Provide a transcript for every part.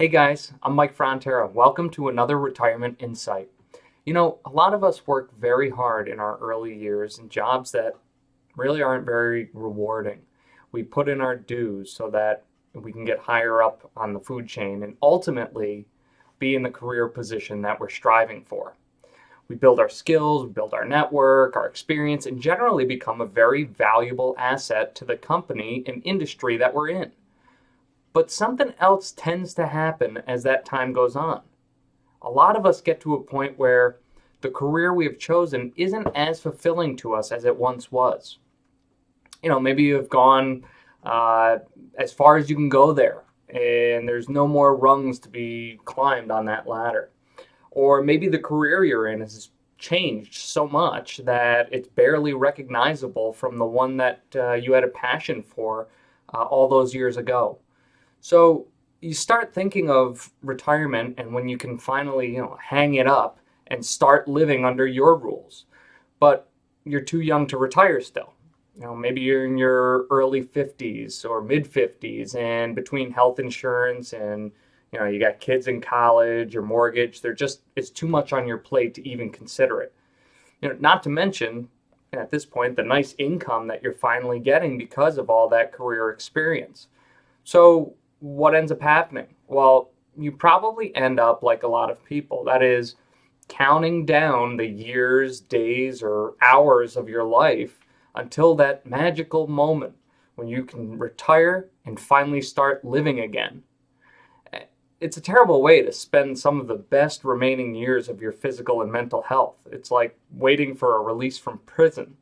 Hey guys, I'm Mike Frontera. Welcome to another Retirement Insight. A lot of us work very hard in our early years in jobs that really aren't very rewarding. We put in our dues so that we can get higher up on the food chain and ultimately be in the career position that we're striving for. We build our skills, we build our network, our experience, and generally become a very valuable asset to the company and industry that we're in. But something else tends to happen as that time goes on. A lot of us get to a point where the career we have chosen isn't as fulfilling to us as it once was. Maybe you've gone as far as you can go there, and there's no more rungs to be climbed on that ladder. Or maybe the career you're in has changed so much that it's barely recognizable from the one that you had a passion for all those years ago. So you start thinking of retirement and when you can finally, hang it up and start living under your rules. But you're too young to retire still. Maybe you're in your early 50s or mid 50s, and between health insurance and you got kids in college or mortgage, it's too much on your plate to even consider it. Not to mention at this point the nice income that you're finally getting because of all that career experience. So what ends up happening? Well, you probably end up like a lot of people. That is, counting down the years, days, or hours of your life until that magical moment when you can retire and finally start living again. It's a terrible way to spend some of the best remaining years of your physical and mental health. It's like waiting for a release from prison.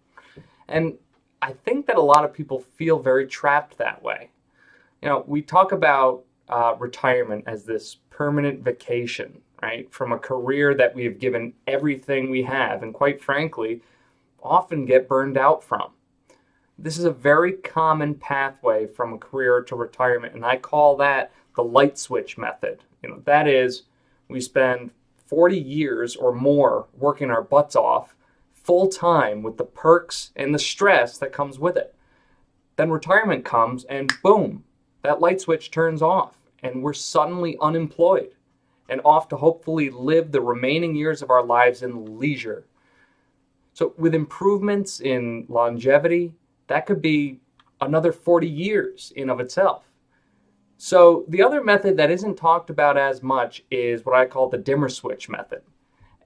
And I think that a lot of people feel very trapped that way. We talk about retirement as this permanent vacation, right, from a career that we have given everything we have and, quite frankly, often get burned out from. This is a very common pathway from a career to retirement, and I call that the light switch method. That is, we spend 40 years or more working our butts off full time with the perks and the stress that comes with it. Then retirement comes and boom, that light switch turns off and we're suddenly unemployed and off to hopefully live the remaining years of our lives in leisure. So with improvements in longevity, that could be another 40 years in of itself. So the other method that isn't talked about as much is what I call the dimmer switch method.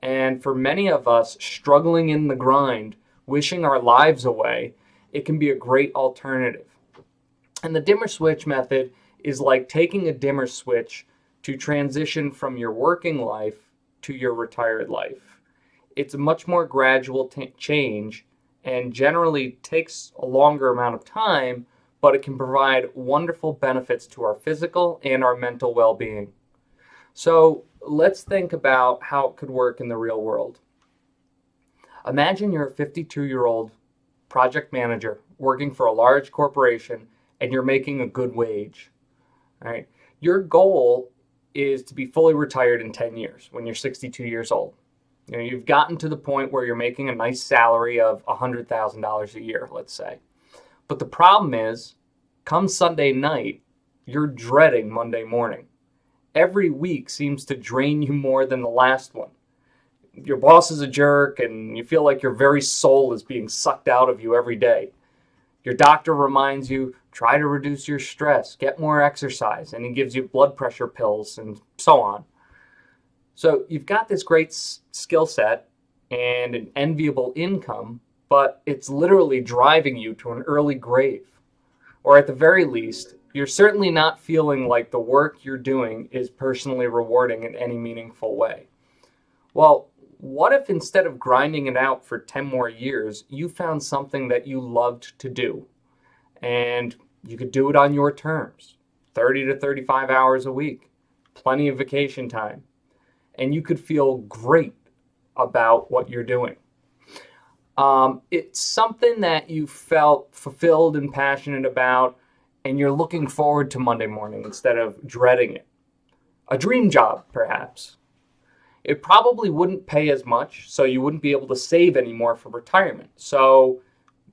And for many of us struggling in the grind, wishing our lives away, it can be a great alternative. And the dimmer switch method is like taking a dimmer switch to transition from your working life to your retired life. It's a much more gradual change and generally takes a longer amount of time, but it can provide wonderful benefits to our physical and our mental well-being. So let's think about how it could work in the real world. Imagine you're a 52-year-old project manager working for a large corporation and you're making a good wage. All right? Your goal is to be fully retired in 10 years when you're 62 years old. You've gotten to the point where you're making a nice salary of $100,000 a year, let's say. But the problem is, come Sunday night, you're dreading Monday morning. Every week seems to drain you more than the last one. Your boss is a jerk and you feel like your very soul is being sucked out of you every day. Your doctor reminds you, try to reduce your stress, get more exercise, and he gives you blood pressure pills and so on. So you've got this great skill set and an enviable income, but it's literally driving you to an early grave. Or at the very least, you're certainly not feeling like the work you're doing is personally rewarding in any meaningful way. Well, what if instead of grinding it out for 10 more years, you found something that you loved to do? And you could do it on your terms, 30 to 35 hours a week, plenty of vacation time, and you could feel great about what you're doing. It's something that you felt fulfilled and passionate about, and you're looking forward to Monday morning instead of dreading it. A dream job, perhaps. It probably wouldn't pay as much, so you wouldn't be able to save anymore for retirement. So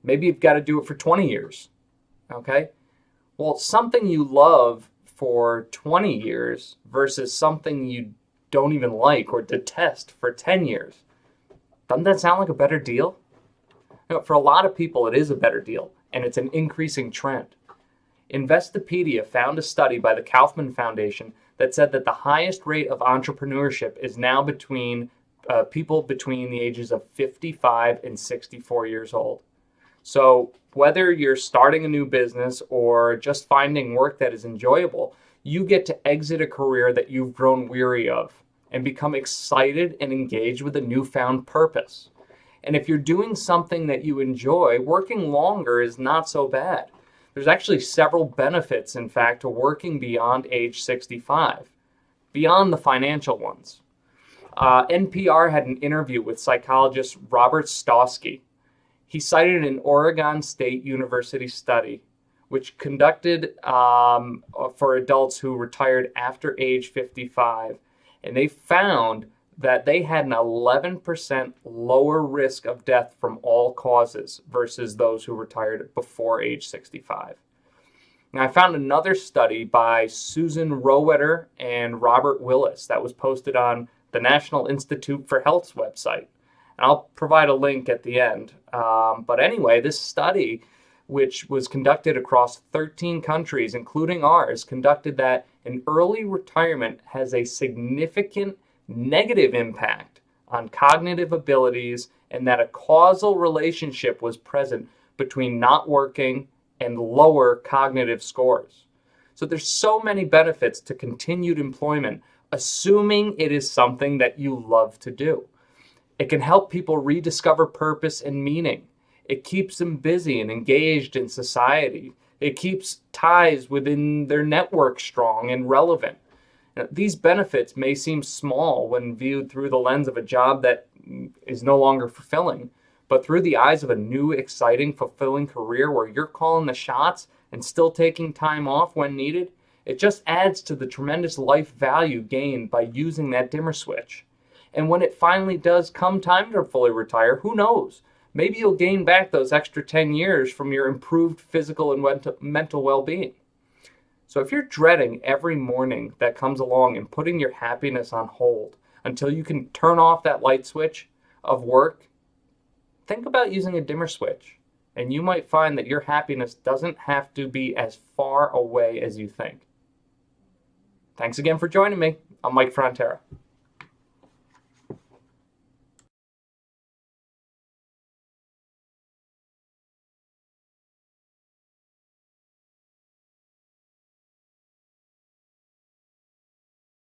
maybe you've got to do it for 20 years. Okay? Well, something you love for 20 years versus something you don't even like or detest for 10 years. Doesn't that sound like a better deal? For a lot of people, it is a better deal, and it's an increasing trend. Investopedia found a study by the Kaufman Foundation that said that the highest rate of entrepreneurship is now between people between the ages of 55 and 64 years old. So whether you're starting a new business or just finding work that is enjoyable, you get to exit a career that you've grown weary of and become excited and engaged with a newfound purpose. And if you're doing something that you enjoy, working longer is not so bad. There's actually several benefits, in fact, to working beyond age 65, beyond the financial ones. NPR had an interview with psychologist Robert Stosky. He cited an Oregon State University study, which conducted for adults who retired after age 55, and they found that they had an 11% lower risk of death from all causes versus those who retired before age 65. Now, I found another study by Susan Rowetter and Robert Willis that was posted on the National Institute for Health's website. And I'll provide a link at the end. But anyway, this study, which was conducted across 13 countries, including ours, conducted that an early retirement has a significant negative impact on cognitive abilities and that a causal relationship was present between not working and lower cognitive scores. So there's so many benefits to continued employment, assuming it is something that you love to do. It can help people rediscover purpose and meaning. It keeps them busy and engaged in society. It keeps ties within their network strong and relevant. Now, these benefits may seem small when viewed through the lens of a job that is no longer fulfilling, but through the eyes of a new, exciting, fulfilling career where you're calling the shots and still taking time off when needed, it just adds to the tremendous life value gained by using that dimmer switch. And when it finally does come time to fully retire, who knows? Maybe you'll gain back those extra 10 years from your improved physical and mental well-being. So if you're dreading every morning that comes along and putting your happiness on hold until you can turn off that light switch of work, think about using a dimmer switch, and you might find that your happiness doesn't have to be as far away as you think. Thanks again for joining me. I'm Mike Frontera.